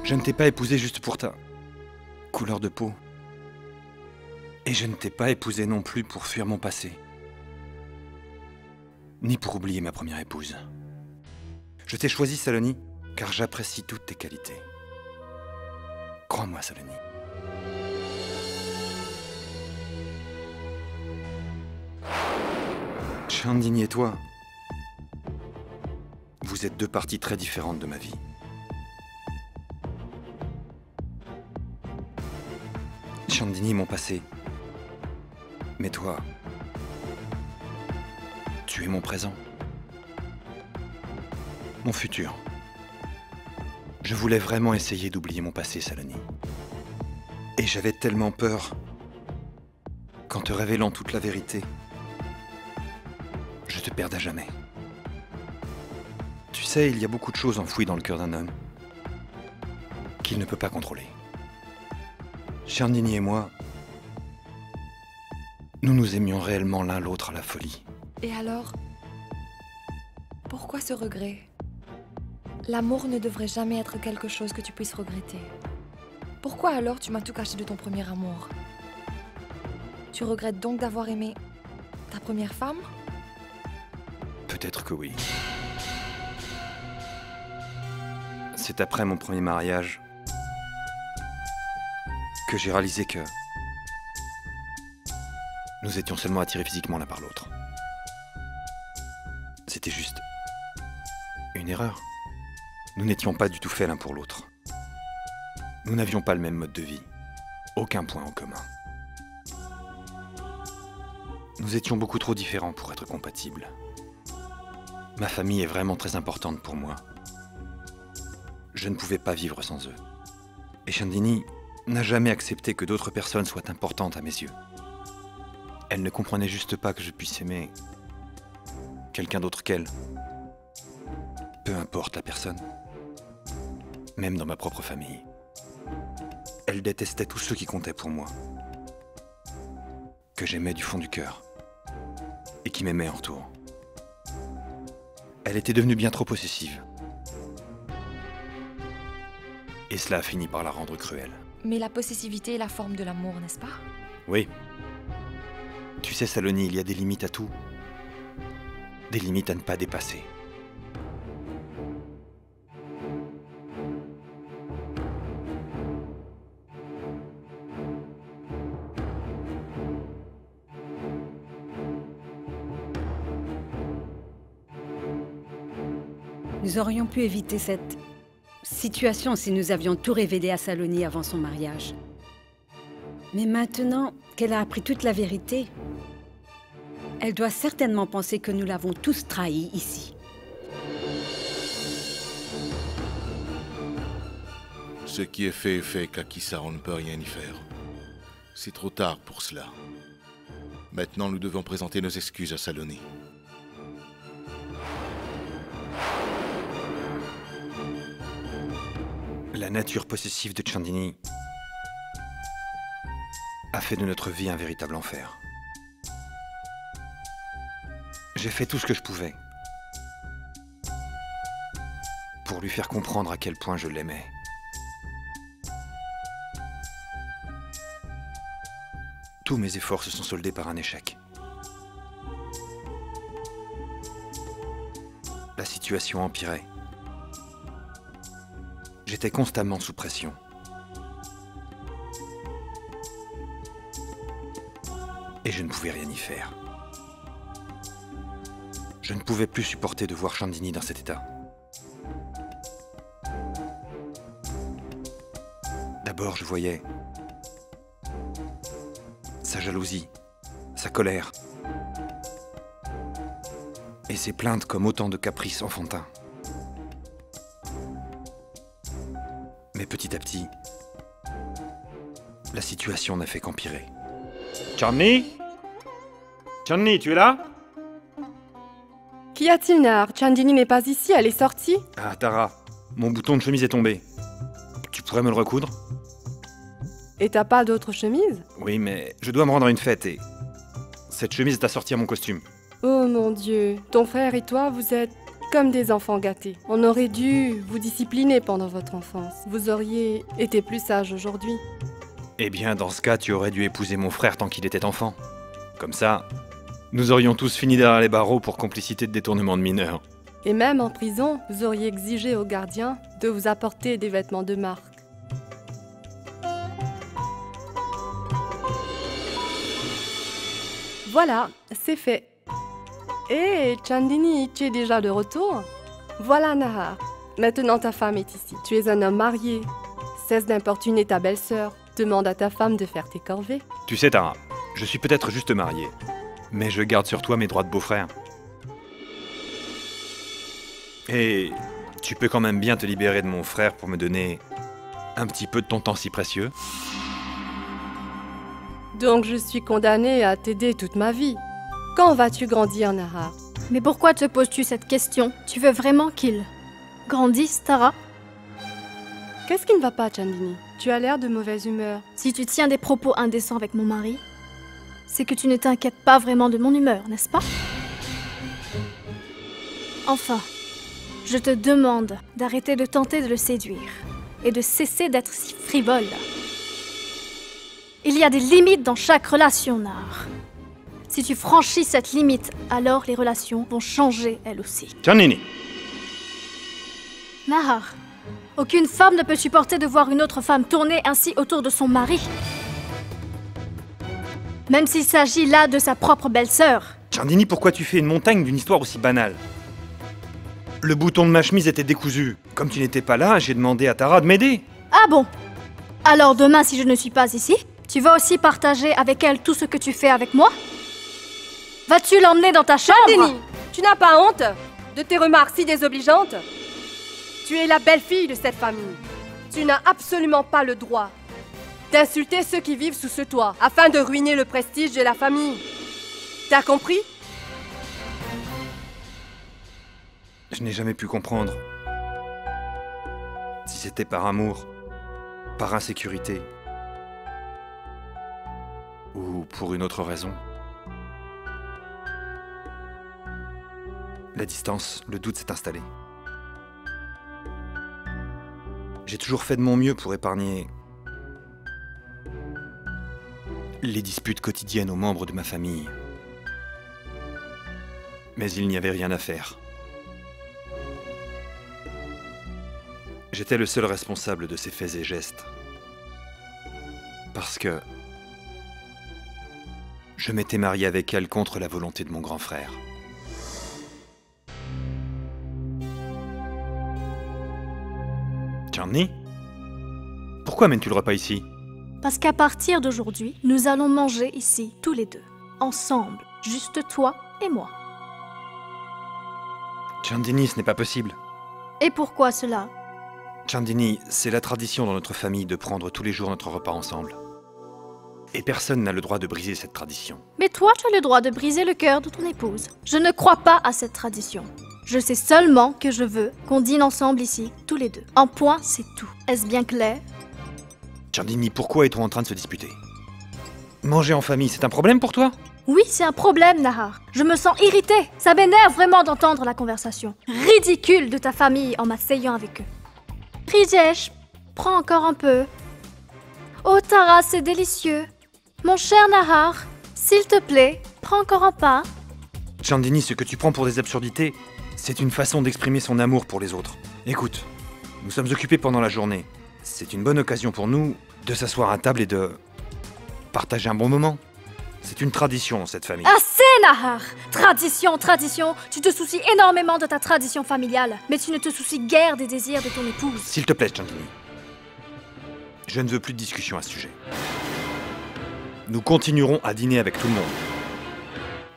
Je ne t'ai pas épousé juste pour ta couleur de peau. Et je ne t'ai pas épousé non plus pour fuir mon passé. Ni pour oublier ma première épouse. Je t'ai choisi, Saloni, car j'apprécie toutes tes qualités. Crois-moi, Saloni. Chandini et toi, vous êtes deux parties très différentes de ma vie. Chandini, mon passé. Mais toi, tu es mon présent. Mon futur. Je voulais vraiment essayer d'oublier mon passé, Saloni. Et j'avais tellement peur qu'en te révélant toute la vérité, je te perde à jamais. Tu sais, il y a beaucoup de choses enfouies dans le cœur d'un homme qu'il ne peut pas contrôler. Chandini et moi, nous nous aimions réellement l'un l'autre à la folie. Et alors, pourquoi ce regret? L'amour ne devrait jamais être quelque chose que tu puisses regretter. Pourquoi alors tu m'as tout caché de ton premier amour? Tu regrettes donc d'avoir aimé ta première femme? Peut-être que oui. C'est après mon premier mariage que j'ai réalisé que nous étions seulement attirés physiquement l'un par l'autre. C'était juste une erreur. Nous n'étions pas du tout faits l'un pour l'autre. Nous n'avions pas le même mode de vie. Aucun point en commun. Nous étions beaucoup trop différents pour être compatibles. Ma famille est vraiment très importante pour moi. Je ne pouvais pas vivre sans eux. Et Chandini n'a jamais accepté que d'autres personnes soient importantes à mes yeux. Elle ne comprenait juste pas que je puisse aimer quelqu'un d'autre qu'elle. Peu importe la personne. Même dans ma propre famille. Elle détestait tous ceux qui comptaient pour moi. Que j'aimais du fond du cœur. Et qui m'aimaient en retour. Elle était devenue bien trop possessive. Et cela a fini par la rendre cruelle. Mais la possessivité est la forme de l'amour, n'est-ce pas? Oui. Tu sais, Saloni, il y a des limites à tout. Des limites à ne pas dépasser. Nous aurions pu éviter cette situation si nous avions tout révélé à Saloni avant son mariage. Mais maintenant qu'elle a appris toute la vérité, elle doit certainement penser que nous l'avons tous trahi ici. Ce qui est fait, Kakissa, on ne peut rien y faire. C'est trop tard pour cela. Maintenant, nous devons présenter nos excuses à Saloni. La nature possessive de Chandini a fait de notre vie un véritable enfer. J'ai fait tout ce que je pouvais pour lui faire comprendre à quel point je l'aimais. Tous mes efforts se sont soldés par un échec. La situation empirait. J'étais constamment sous pression. Et je ne pouvais rien y faire. Je ne pouvais plus supporter de voir Chandini dans cet état. D'abord, je voyais sa jalousie, sa colère, et ses plaintes comme autant de caprices enfantins. Mais petit à petit, la situation n'a fait qu'empirer. Chandni? Chandni, tu es là? Qu'y a-t-il, Nar? Chandini n'est pas ici, elle est sortie. Ah, Tara, mon bouton de chemise est tombé. Tu pourrais me le recoudre? Et t'as pas d'autre chemise? Oui, mais je dois me rendre à une fête et cette chemise est assortie à mon costume. Oh mon Dieu, ton frère et toi, vous êtes comme des enfants gâtés. On aurait dû vous discipliner pendant votre enfance. Vous auriez été plus sage aujourd'hui. Eh bien, dans ce cas, tu aurais dû épouser mon frère tant qu'il était enfant. Comme ça, nous aurions tous fini derrière les barreaux pour complicité de détournement de mineurs. Et même en prison, vous auriez exigé aux gardiens de vous apporter des vêtements de marque. Voilà, c'est fait. Hé, Chandini, tu es déjà de retour? Voilà, Nahar. Maintenant ta femme est ici. Tu es un homme marié. Cesse d'importuner ta belle-sœur. Demande à ta femme de faire tes corvées. Tu sais, Tara, je suis peut-être juste marié, mais je garde sur toi mes droits de beau-frère. Et tu peux quand même bien te libérer de mon frère pour me donner un petit peu de ton temps si précieux. Donc je suis condamnée à t'aider toute ma vie. Quand vas-tu grandir, Nahar? Mais pourquoi te poses-tu cette question? Tu veux vraiment qu'il grandisse, Tara? Qu'est-ce qui ne va pas, Chandini? Tu as l'air de mauvaise humeur. Si tu tiens des propos indécents avec mon mari, c'est que tu ne t'inquiètes pas vraiment de mon humeur, n'est-ce pas? Enfin, je te demande d'arrêter de tenter de le séduire et de cesser d'être si frivole. Il y a des limites dans chaque relation, Nahar. Si tu franchis cette limite, alors les relations vont changer elles aussi. Chandini! Nahar, aucune femme ne peut supporter de voir une autre femme tourner ainsi autour de son mari. Même s'il s'agit là de sa propre belle-sœur. Chandini, pourquoi tu fais une montagne d'une histoire aussi banale? Le bouton de ma chemise était décousu. Comme tu n'étais pas là, j'ai demandé à Tara de m'aider. Ah bon? Alors demain, si je ne suis pas ici, tu vas aussi partager avec elle tout ce que tu fais avec moi? Vas-tu l'emmener dans ta chambre? Chandini, tu n'as pas honte de tes remarques si désobligeantes? Tu es la belle-fille de cette famille. Tu n'as absolument pas le droit d'insulter ceux qui vivent sous ce toit afin de ruiner le prestige de la famille. T'as compris? Je n'ai jamais pu comprendre si c'était par amour, par insécurité ou pour une autre raison. La distance, le doute s'est installé. J'ai toujours fait de mon mieux pour épargner les disputes quotidiennes aux membres de ma famille. Mais il n'y avait rien à faire. J'étais le seul responsable de ces faits et gestes. Parce que je m'étais marié avec elle contre la volonté de mon grand frère. Chandni? Pourquoi mènes-tu le repas ici? Parce qu'à partir d'aujourd'hui, nous allons manger ici, tous les deux. Ensemble. Juste toi et moi. Chandini, ce n'est pas possible. Et pourquoi cela? Chandini, c'est la tradition dans notre famille de prendre tous les jours notre repas ensemble. Et personne n'a le droit de briser cette tradition. Mais toi, tu as le droit de briser le cœur de ton épouse. Je ne crois pas à cette tradition. Je sais seulement que je veux qu'on dîne ensemble ici, tous les deux. Un point, c'est tout. Est-ce bien clair? Chandini, pourquoi est-on en train de se disputer? Manger en famille, c'est un problème pour toi? Oui, c'est un problème, Nahar. Je me sens irritée. Ça m'énerve vraiment d'entendre la conversation ridicule de ta famille en m'asseyant avec eux. Rijesh, prends encore un peu. Oh Tara, c'est délicieux. Mon cher Nahar, s'il te plaît, prends encore un pain. Chandini, ce que tu prends pour des absurdités, c'est une façon d'exprimer son amour pour les autres. Écoute, nous sommes occupés pendant la journée. C'est une bonne occasion pour nous de s'asseoir à table et de partager un bon moment. C'est une tradition dans cette famille. Assez, Nahar! Tradition, tradition. Tu te soucies énormément de ta tradition familiale, mais tu ne te soucies guère des désirs de ton épouse. S'il te plaît, Chandini. Je ne veux plus de discussion à ce sujet. Nous continuerons à dîner avec tout le monde.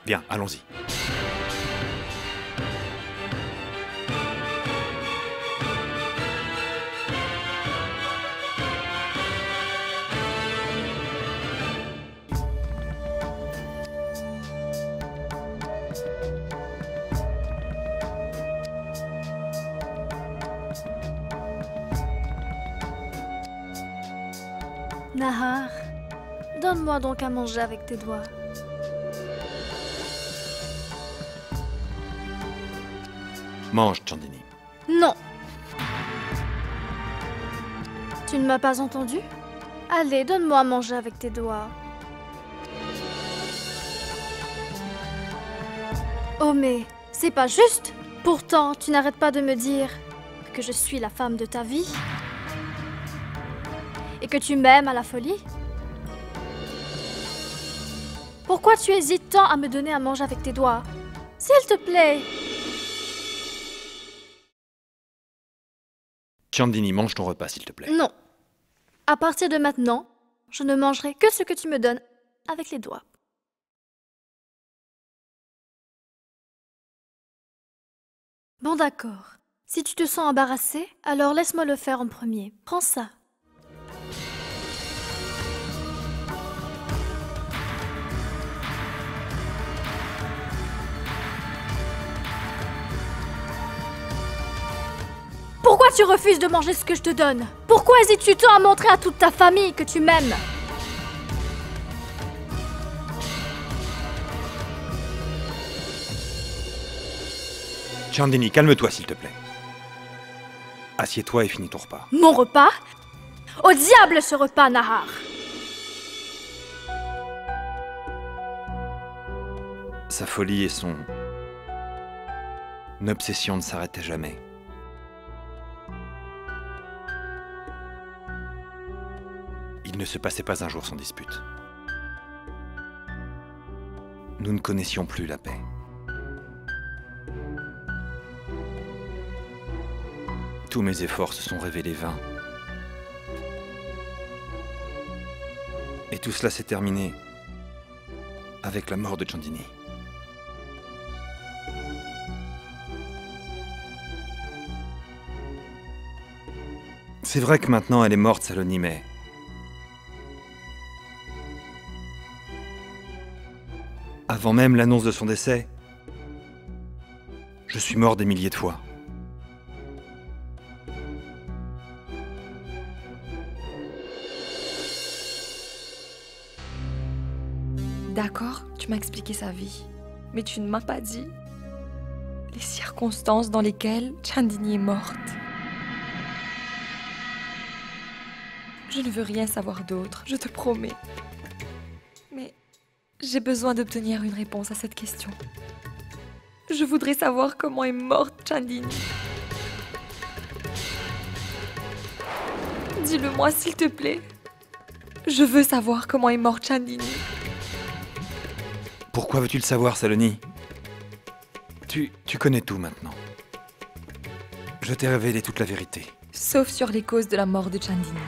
Bien, allons-y. Nahar, donne-moi donc à manger avec tes doigts. Mange, Chandini. Non. Tu ne m'as pas entendu? Allez, donne-moi à manger avec tes doigts. Oh mais, c'est pas juste. Pourtant, tu n'arrêtes pas de me dire que je suis la femme de ta vie. Et que tu m'aimes à la folie. Pourquoi tu hésites tant à me donner à manger avec tes doigts? S'il te plaît. Chandini, mange ton repas, s'il te plaît. Non. À partir de maintenant, je ne mangerai que ce que tu me donnes avec les doigts. Bon d'accord. Si tu te sens embarrassé, alors laisse-moi le faire en premier. Prends ça. Pourquoi tu refuses de manger ce que je te donne? Pourquoi hésites-tu tant à montrer à toute ta famille que tu m'aimes? Chandini, calme-toi, s'il te plaît. Assieds-toi et finis ton repas. Mon repas? Au diable ce repas, Nahar! Sa folie et son obsession ne s'arrêtaient jamais. Il ne se passait pas un jour sans dispute. Nous ne connaissions plus la paix. Tous mes efforts se sont révélés vains. Et tout cela s'est terminé avec la mort de Chandini. C'est vrai que maintenant elle est morte, Saloni, mais... Avant même l'annonce de son décès, je suis mort des milliers de fois. D'accord, tu m'as expliqué sa vie, mais tu ne m'as pas dit les circonstances dans lesquelles Chandini est morte. Je ne veux rien savoir d'autre, je te promets. Mais j'ai besoin d'obtenir une réponse à cette question. Je voudrais savoir comment est morte Chandini. Dis-le-moi s'il te plaît. Je veux savoir comment est morte Chandini. Pourquoi veux-tu le savoir, Saloni? Tu connais tout maintenant. Je t'ai révélé toute la vérité. Sauf sur les causes de la mort de Chandini.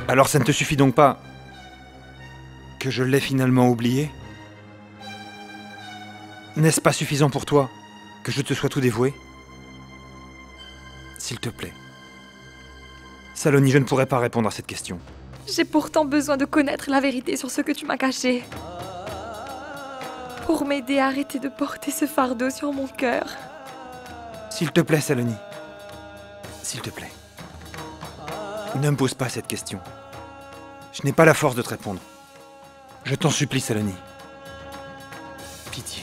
Alors ça ne te suffit donc pas que je l'ai finalement oublié? N'est-ce pas suffisant pour toi que je te sois tout dévoué? S'il te plaît. Saloni, je ne pourrais pas répondre à cette question. J'ai pourtant besoin de connaître la vérité sur ce que tu m'as caché. Pour m'aider à arrêter de porter ce fardeau sur mon cœur. S'il te plaît, Saloni. S'il te plaît. Ne me pose pas cette question. Je n'ai pas la force de te répondre. Je t'en supplie, Saloni. Pitié.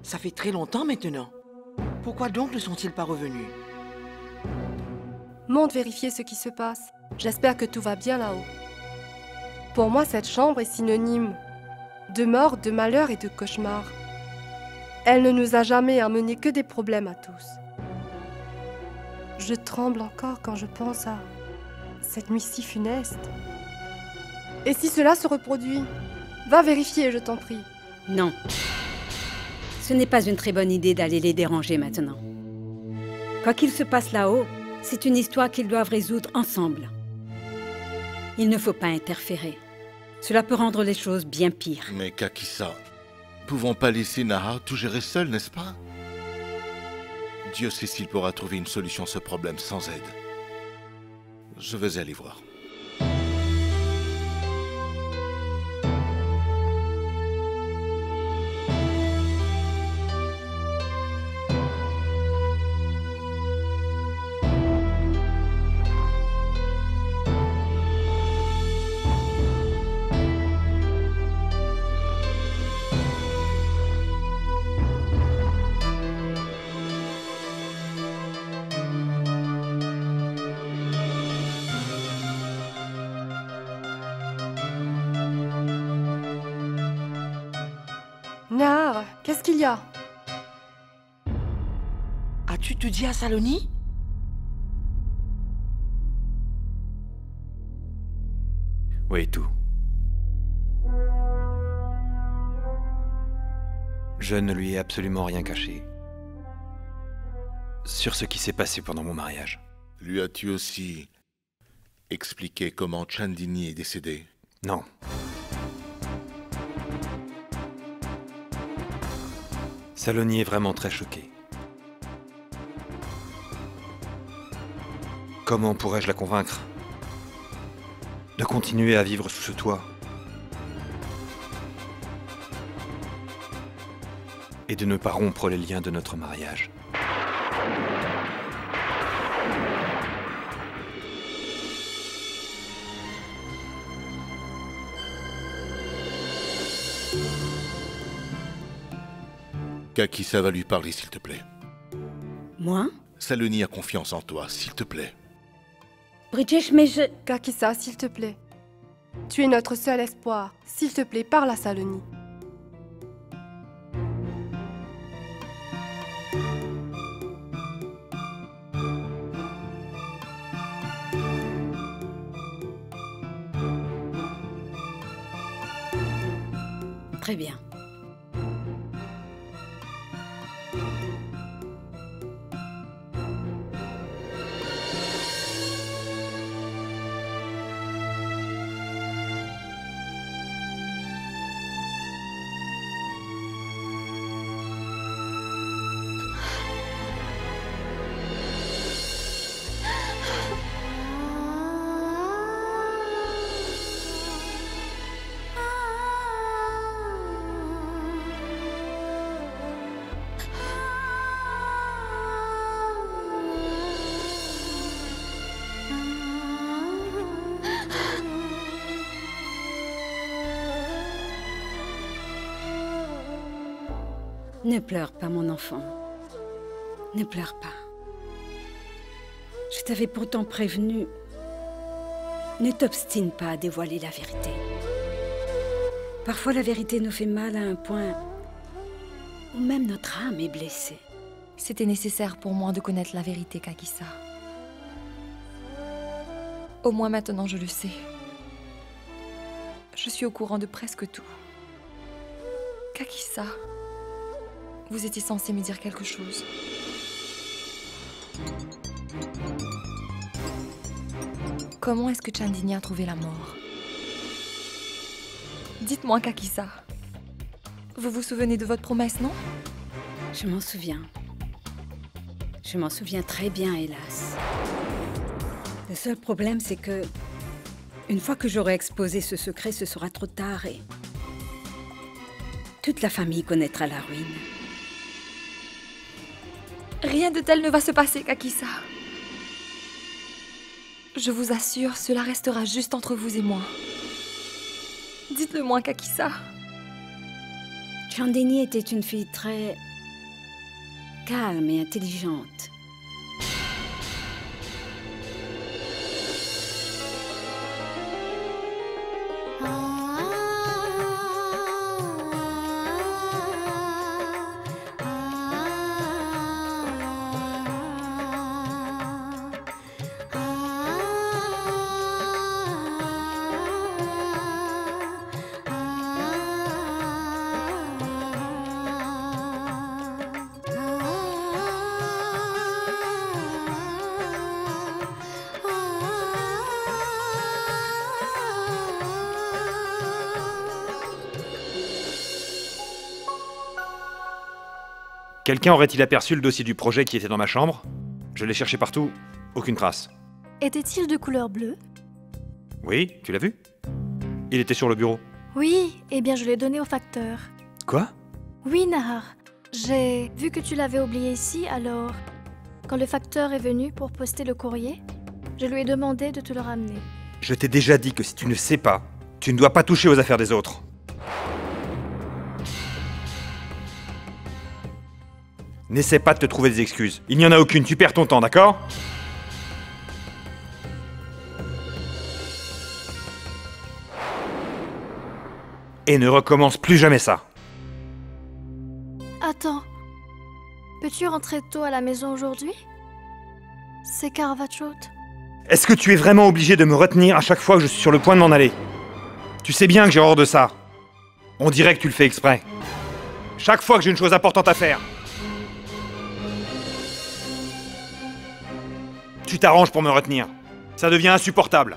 Ça fait très longtemps maintenant. Pourquoi donc ne sont-ils pas revenus? Monte vérifier ce qui se passe. J'espère que tout va bien là-haut. Pour moi, cette chambre est synonyme de mort, de malheur et de cauchemar. Elle ne nous a jamais amené que des problèmes à tous. Je tremble encore quand je pense à cette nuit si funeste. Et si cela se reproduit? Va vérifier, je t'en prie. Non. Ce n'est pas une très bonne idée d'aller les déranger maintenant. Quoi qu'il se passe là-haut, c'est une histoire qu'ils doivent résoudre ensemble. Il ne faut pas interférer. Cela peut rendre les choses bien pires. Mais Kakisa, pouvons pas laisser Nahar tout gérer seul, n'est-ce pas? Dieu sait s'il pourra trouver une solution à ce problème sans aide. Je vais aller voir. Nahar, qu'est-ce qu'il y a? As-tu tout dit à Saloni? Oui, tout. Je ne lui ai absolument rien caché. Sur ce qui s'est passé pendant mon mariage. Lui as-tu aussi expliqué comment Chandini est décédé? Non. Saloni est vraiment très choquée. Comment pourrais-je la convaincre de continuer à vivre sous ce toit et de ne pas rompre les liens de notre mariage? Kakissa va lui parler, s'il te plaît. Moi? Saloni a confiance en toi, s'il te plaît. Brijesh, mais je... Kakissa, s'il te plaît. Tu es notre seul espoir. S'il te plaît, parle à Saloni. Très bien. Ne pleure pas, mon enfant. Ne pleure pas. Je t'avais pourtant prévenu. Ne t'obstine pas à dévoiler la vérité. Parfois, la vérité nous fait mal à un point où même notre âme est blessée. C'était nécessaire pour moi de connaître la vérité, Kakissa. Au moins maintenant, je le sais. Je suis au courant de presque tout. Kakissa, vous étiez censé me dire quelque chose. Comment est-ce que Chandini a trouvé la mort? Dites-moi, Kakissa. Vous vous souvenez de votre promesse, non? Je m'en souviens. Je m'en souviens très bien, hélas. Le seul problème, c'est que... une fois que j'aurai exposé ce secret, ce sera trop tard et... toute la famille connaîtra la ruine. Rien de tel ne va se passer, Kakissa. Je vous assure, cela restera juste entre vous et moi. Dites-le-moi, Kakissa. Chandini était une fille très... calme et intelligente. Quelqu'un aurait-il aperçu le dossier du projet qui était dans ma chambre? Je l'ai cherché partout, aucune trace. Était-il de couleur bleue? Oui, tu l'as vu? Il était sur le bureau. Oui, eh bien je l'ai donné au facteur. Quoi? Oui, Nahar. J'ai vu que tu l'avais oublié ici, alors... Quand le facteur est venu pour poster le courrier, je lui ai demandé de te le ramener. Je t'ai déjà dit que si tu ne sais pas, tu ne dois pas toucher aux affaires des autres. N'essaie pas de te trouver des excuses. Il n'y en a aucune, tu perds ton temps, d'accord? Et ne recommence plus jamais ça. Attends. Peux-tu rentrer tôt à la maison aujourd'hui? C'est Caravaggio. Est-ce que tu es vraiment obligé de me retenir à chaque fois que je suis sur le point de m'en aller? Tu sais bien que j'ai horreur de ça. On dirait que tu le fais exprès. Chaque fois que j'ai une chose importante à faire. Tu t'arranges pour me retenir. Ça devient insupportable.